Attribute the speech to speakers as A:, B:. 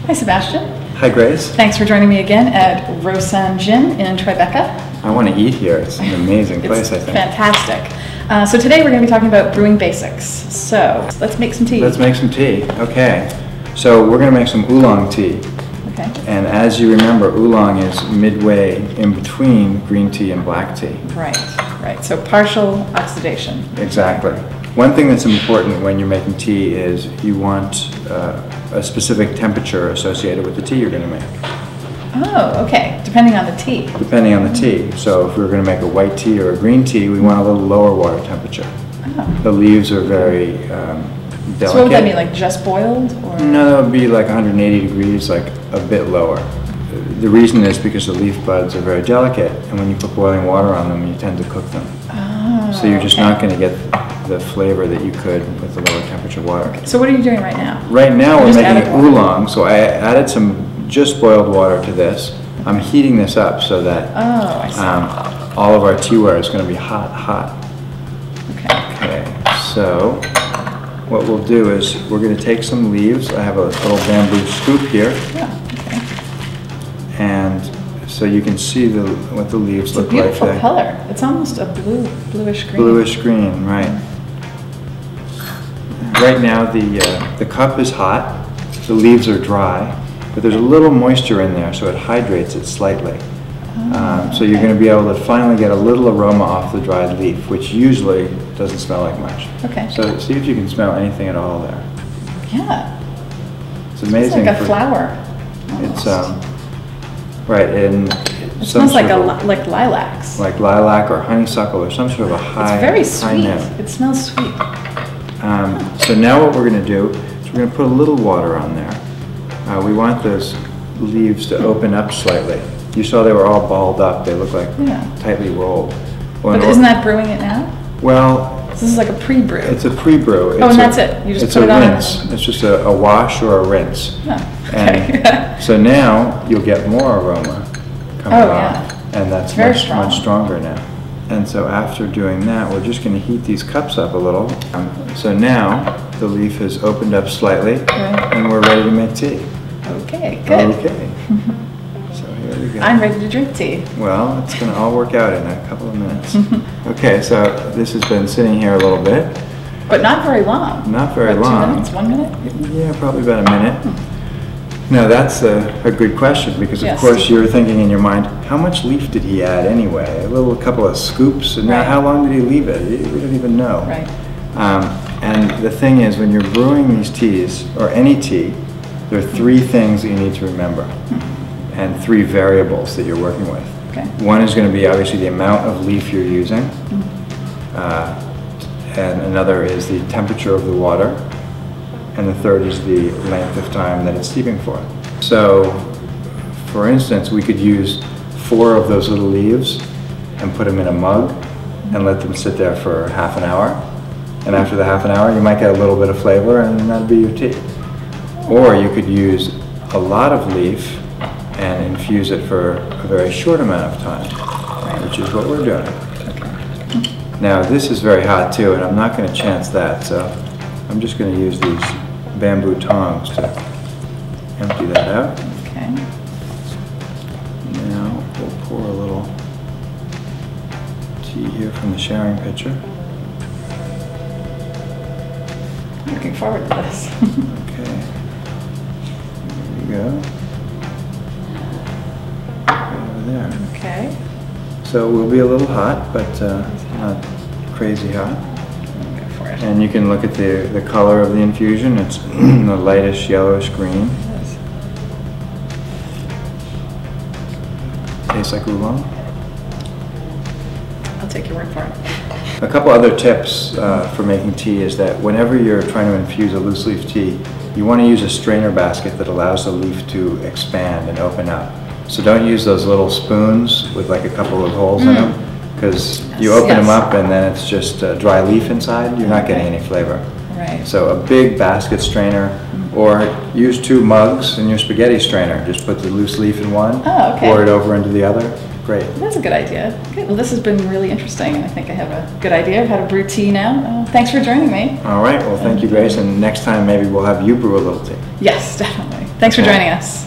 A: Hi, Sebastian.
B: Hi, Grace.
A: Thanks for joining me again at Rosan Gin in Tribeca.
B: I want to eat here. It's an amazing place, I think.
A: Fantastic. So today we're going to be talking about brewing basics. So let's make some tea.
B: Let's make some tea. Okay. So we're going to make some oolong tea.
A: Okay.
B: And as you remember, oolong is midway in between green tea and black tea.
A: Right, right. So partial oxidation.
B: Exactly. One thing that's important when you're making tea is you want a specific temperature associated with the tea you're going to make.
A: Oh, okay. Depending on the tea.
B: Depending on the tea. So if we're going to make a white tea or a green tea, we want a little lower water temperature.
A: Oh.
B: The leaves are very delicate.
A: So what would that mean, like just boiled? Or?
B: No, that would be like 180 degrees, like a bit lower. The reason is because the leaf buds are very delicate, and when you put boiling water on them, you tend to cook them.
A: Oh,
B: so you're just
A: okay.
B: not going to get the flavor that you could with the lower temperature water.
A: Okay. So what are you doing right now?
B: Right now we're
A: Just
B: making
A: added
B: oolong, so I added some just boiled water to this. I'm heating this up so that
A: I see.
B: all of our teaware is going to be hot.
A: Okay.
B: Okay, so what we'll do is we're going to take some leaves. I have a little bamboo scoop here.
A: Yeah, okay.
B: And so you can see what the leaves look like.
A: It's a beautiful color. It's almost a bluish green.
B: Bluish green, right. Right now the cup is hot, the leaves are dry, but there's a little moisture in there, so it hydrates it slightly. So you're going to be able to finally get a little aroma off the dried leaf, which usually doesn't smell like much.
A: Okay.
B: So see if you can smell anything at all there.
A: Yeah.
B: It's amazing.
A: It's like a flower.
B: It's right, and
A: it smells like like lilacs.
B: Like lilac or honeysuckle or some sort of a high.
A: It's very sweet.
B: Note.
A: It smells sweet.
B: So now what we're going to do is we're going to put a little water on there. We want those leaves to open up slightly. You saw they were all balled up. They look like tightly rolled. Well,
A: but isn't that brewing it now?
B: Well,
A: this is like a pre-brew.
B: It's a pre-brew.
A: And that's it? You just put it on?
B: It's a rinse. It's just a wash or a rinse.
A: Oh, okay.
B: And so now you'll get more aroma coming off. And that's much stronger now. And so after doing that, we're just going to heat these cups up a little. So now the leaf has opened up slightly, and we're ready to make tea.
A: Okay, good.
B: Okay. So here we go.
A: I'm ready to drink tea.
B: Well, it's going to all work out in a couple of minutes. Okay, so this has been sitting here a little bit.
A: But not very long.
B: Not very long.
A: 2 minutes, 1 minute?
B: Yeah, probably about a minute. Now that's a good question, because of course you're thinking in your mind, how much leaf did he add anyway? A couple of scoops, and now how long did he leave it? We don't even know.
A: Right.
B: And the thing is, when you're brewing these teas, or any tea, there are 3 things that you need to remember, and 3 variables that you're working with.
A: Okay.
B: One is going to be obviously the amount of leaf you're using, and another is the temperature of the water, and the third is the length of time that it's steeping for. So, for instance, we could use 4 of those little leaves and put them in a mug and let them sit there for half an hour. And after the half an hour, you might get a little bit of flavor, and that'd be your tea. Or you could use a lot of leaf and infuse it for a very short amount of time, which is what we're doing. Now, this is very hot too, and I'm not going to chance that, so I'm just going to use these bamboo tongs to empty that out.
A: Okay.
B: Now we'll pour a little tea here from the sharing pitcher.
A: I'm looking forward to this.
B: Okay. There you go. Right over there.
A: Okay.
B: So we'll be a little hot, but not crazy hot. And you can look at the color of the infusion. It's the lightest yellowish green.
A: Yes.
B: Tastes like oolong.
A: I'll take your word for it.
B: A couple other tips for making tea is that whenever you're trying to infuse a loose leaf tea, you want to use a strainer basket that allows the leaf to expand and open up. So don't use those little spoons with like a couple of holes in them, because you open them up and then it's just a dry leaf inside. You're not getting any flavor.
A: Right.
B: So a big basket strainer, or use 2 mugs in your spaghetti strainer. Just put the loose leaf in one, pour it over into the other. Great.
A: That's a good idea. Good. Well, this has been really interesting, and I think I have a good idea of how to brew tea now. Thanks for joining me.
B: All right. Well, thank you, Grace. And next time maybe we'll have you brew a little tea.
A: Yes, definitely. Thanks for
B: Okay.
A: joining us.